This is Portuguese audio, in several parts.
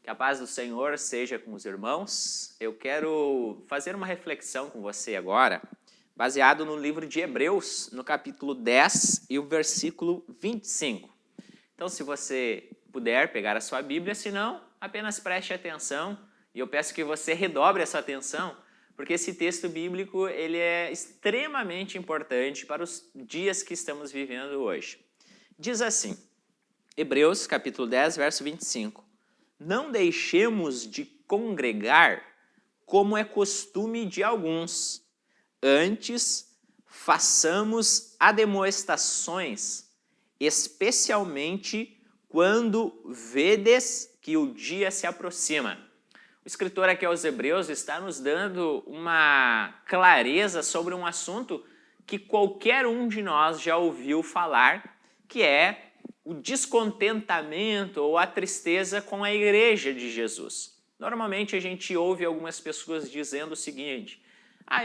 Que a paz do Senhor seja com os irmãos. Eu quero fazer uma reflexão com você agora, baseado no livro de Hebreus, no capítulo 10 e o versículo 25. Então, se você puder pegar a sua Bíblia, se não, apenas preste atenção e eu peço que você redobre a sua atenção, porque esse texto bíblico ele é extremamente importante para os dias que estamos vivendo hoje. Diz assim, Hebreus capítulo 10, verso 25. Não deixemos de congregar como é costume de alguns. Antes, façamos admoestações, especialmente quando vedes que o dia se aproxima. O escritor aqui aos Hebreus está nos dando uma clareza sobre um assunto que qualquer um de nós já ouviu falar, que é o descontentamento ou a tristeza com a igreja de Jesus. Normalmente a gente ouve algumas pessoas dizendo o seguinte: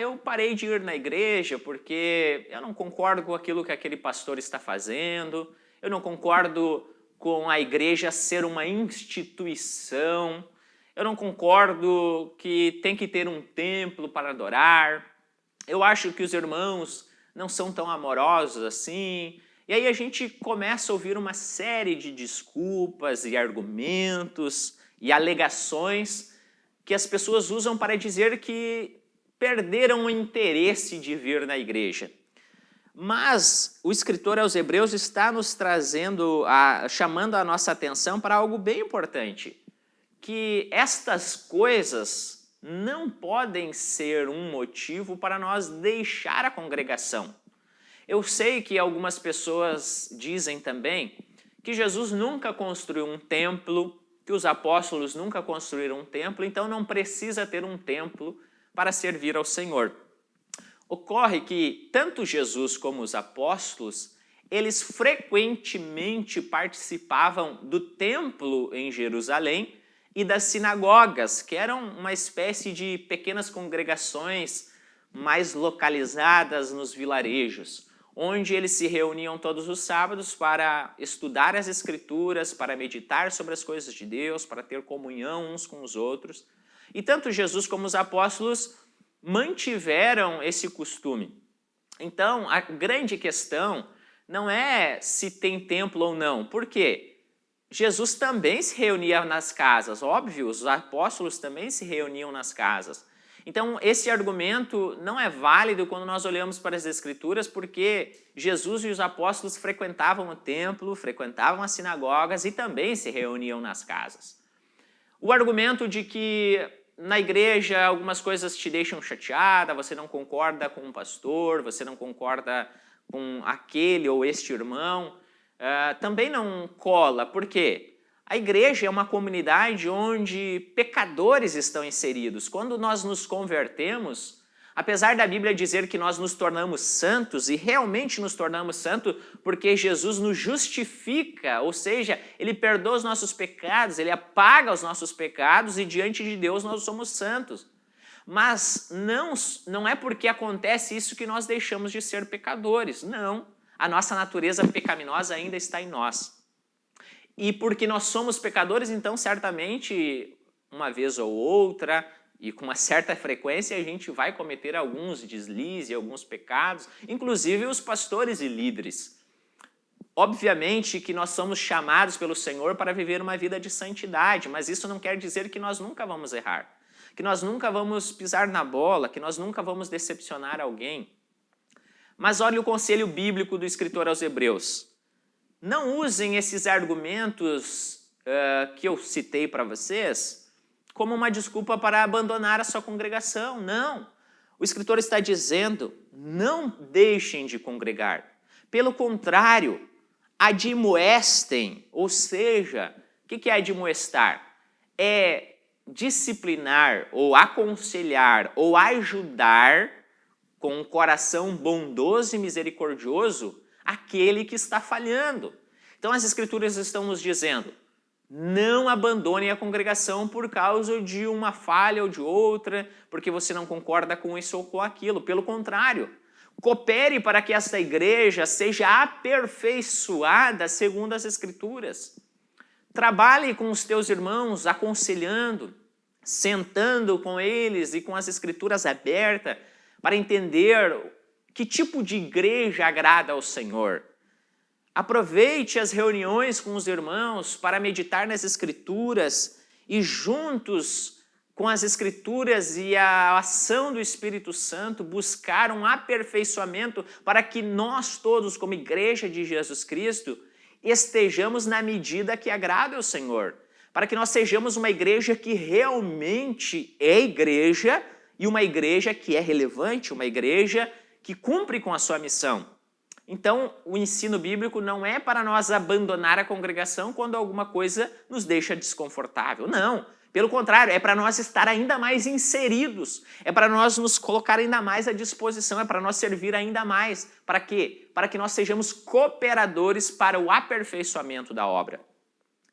eu parei de ir na igreja porque eu não concordo com aquilo que aquele pastor está fazendo, eu não concordo com a igreja ser uma instituição, eu não concordo que tem que ter um templo para adorar, eu acho que os irmãos não são tão amorosos assim. E aí a gente começa a ouvir uma série de desculpas e argumentos e alegações que as pessoas usam para dizer que perderam o interesse de vir na igreja. Mas o escritor aos Hebreus está nos trazendo, chamando a nossa atenção para algo bem importante, que estas coisas não podem ser um motivo para nós deixar a congregação. Eu sei que algumas pessoas dizem também que Jesus nunca construiu um templo, que os apóstolos nunca construíram um templo, então não precisa ter um templo para servir ao Senhor. Ocorre que tanto Jesus como os apóstolos, eles frequentemente participavam do templo em Jerusalém e das sinagogas, que eram uma espécie de pequenas congregações mais localizadas nos vilarejos, onde eles se reuniam todos os sábados para estudar as Escrituras, para meditar sobre as coisas de Deus, para ter comunhão uns com os outros. E tanto Jesus como os apóstolos mantiveram esse costume. Então, a grande questão não é se tem templo ou não. Por quê? Jesus também se reunia nas casas, óbvio, os apóstolos também se reuniam nas casas. Então, esse argumento não é válido quando nós olhamos para as Escrituras, porque Jesus e os apóstolos frequentavam o templo, frequentavam as sinagogas e também se reuniam nas casas. O argumento de que na igreja algumas coisas te deixam chateada, você não concorda com um pastor, você não concorda com aquele ou este irmão, também não cola. Por quê? A igreja é uma comunidade onde pecadores estão inseridos. Quando nós nos convertemos, apesar da Bíblia dizer que nós nos tornamos santos, e realmente nos tornamos santos porque Jesus nos justifica, ou seja, Ele perdoa os nossos pecados, Ele apaga os nossos pecados e diante de Deus nós somos santos. Mas não é porque acontece isso que nós deixamos de ser pecadores, não. A nossa natureza pecaminosa ainda está em nós. E porque nós somos pecadores, então certamente, uma vez ou outra, e com uma certa frequência, a gente vai cometer alguns deslizes, alguns pecados, inclusive os pastores e líderes. Obviamente que nós somos chamados pelo Senhor para viver uma vida de santidade, mas isso não quer dizer que nós nunca vamos errar, que nós nunca vamos pisar na bola, que nós nunca vamos decepcionar alguém. Mas olha o conselho bíblico do escritor aos Hebreus. Não usem esses argumentos que eu citei para vocês como uma desculpa para abandonar a sua congregação. Não. O escritor está dizendo, não deixem de congregar. Pelo contrário, admoestem. Ou seja, o que é admoestar? É disciplinar, ou aconselhar, ou ajudar com um coração bondoso e misericordioso aquele que está falhando. Então as Escrituras estão nos dizendo, não abandonem a congregação por causa de uma falha ou de outra, porque você não concorda com isso ou com aquilo. Pelo contrário, coopere para que esta igreja seja aperfeiçoada segundo as Escrituras. Trabalhe com os teus irmãos, aconselhando, sentando com eles e com as escrituras abertas para entender que tipo de igreja agrada ao Senhor. Aproveite as reuniões com os irmãos para meditar nas escrituras e juntos com as escrituras e a ação do Espírito Santo buscar um aperfeiçoamento para que nós todos, como igreja de Jesus Cristo, estejamos na medida que agrada ao Senhor, para que nós sejamos uma igreja que realmente é igreja e uma igreja que é relevante, uma igreja que cumpre com a sua missão. Então, o ensino bíblico não é para nós abandonar a congregação quando alguma coisa nos deixa desconfortável. Não, pelo contrário, é para nós estar ainda mais inseridos, é para nós nos colocar ainda mais à disposição, é para nós servir ainda mais. Para quê? Para que nós sejamos cooperadores para o aperfeiçoamento da obra.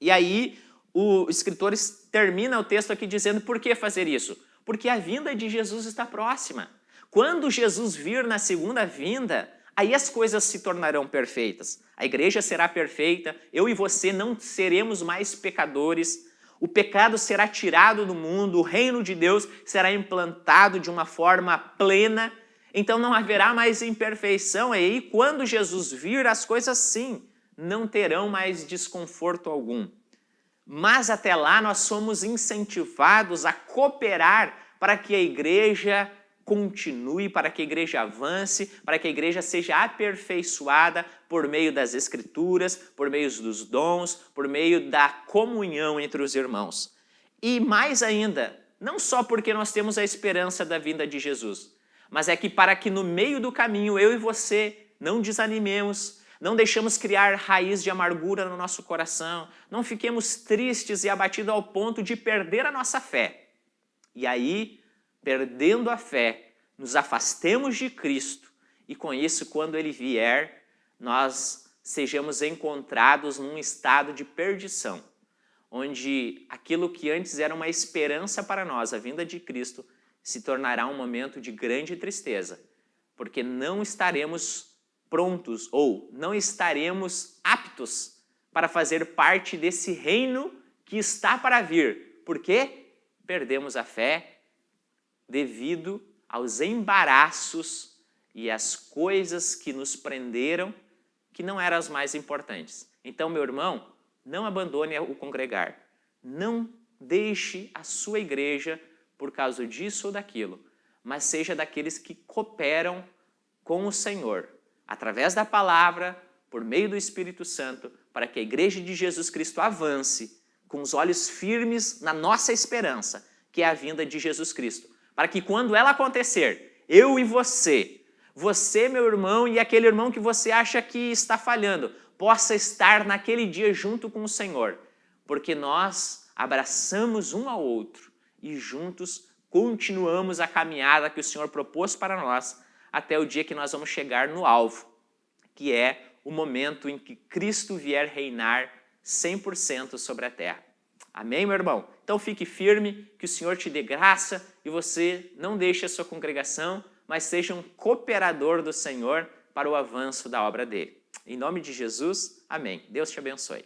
E aí, o escritor termina o texto aqui dizendo por que fazer isso? Porque a vinda de Jesus está próxima. Quando Jesus vir na segunda vinda, aí as coisas se tornarão perfeitas. A igreja será perfeita, eu e você não seremos mais pecadores, o pecado será tirado do mundo, o reino de Deus será implantado de uma forma plena, então não haverá mais imperfeição. E aí, quando Jesus vir, as coisas sim não terão mais desconforto algum. Mas até lá nós somos incentivados a cooperar para que a igreja continue, para que a igreja avance, para que a igreja seja aperfeiçoada por meio das escrituras, por meio dos dons, por meio da comunhão entre os irmãos. E mais ainda, não só porque nós temos a esperança da vinda de Jesus, mas é que para que no meio do caminho eu e você não desanimemos, não deixamos criar raiz de amargura no nosso coração, não fiquemos tristes e abatidos ao ponto de perder a nossa fé. E aí, perdendo a fé, nos afastemos de Cristo e com isso, quando Ele vier, nós sejamos encontrados num estado de perdição, onde aquilo que antes era uma esperança para nós, a vinda de Cristo, se tornará um momento de grande tristeza, porque não estaremos prontos ou não estaremos aptos para fazer parte desse reino que está para vir. Por quê? Perdemos a fé devido aos embaraços e às coisas que nos prenderam, que não eram as mais importantes. Então, meu irmão, não abandone o congregar. Não deixe a sua igreja por causa disso ou daquilo, mas seja daqueles que cooperam com o Senhor, através da palavra, por meio do Espírito Santo, para que a igreja de Jesus Cristo avance com os olhos firmes na nossa esperança, que é a vinda de Jesus Cristo. Para que quando ela acontecer, eu e você, meu irmão e aquele irmão que você acha que está falhando, possa estar naquele dia junto com o Senhor, porque nós abraçamos um ao outro e juntos continuamos a caminhada que o Senhor propôs para nós até o dia que nós vamos chegar no alvo, que é o momento em que Cristo vier reinar 100% sobre a terra. Amém, meu irmão? Então fique firme, que o Senhor te dê graça e você não deixe a sua congregação, mas seja um cooperador do Senhor para o avanço da obra dele. Em nome de Jesus, amém. Deus te abençoe.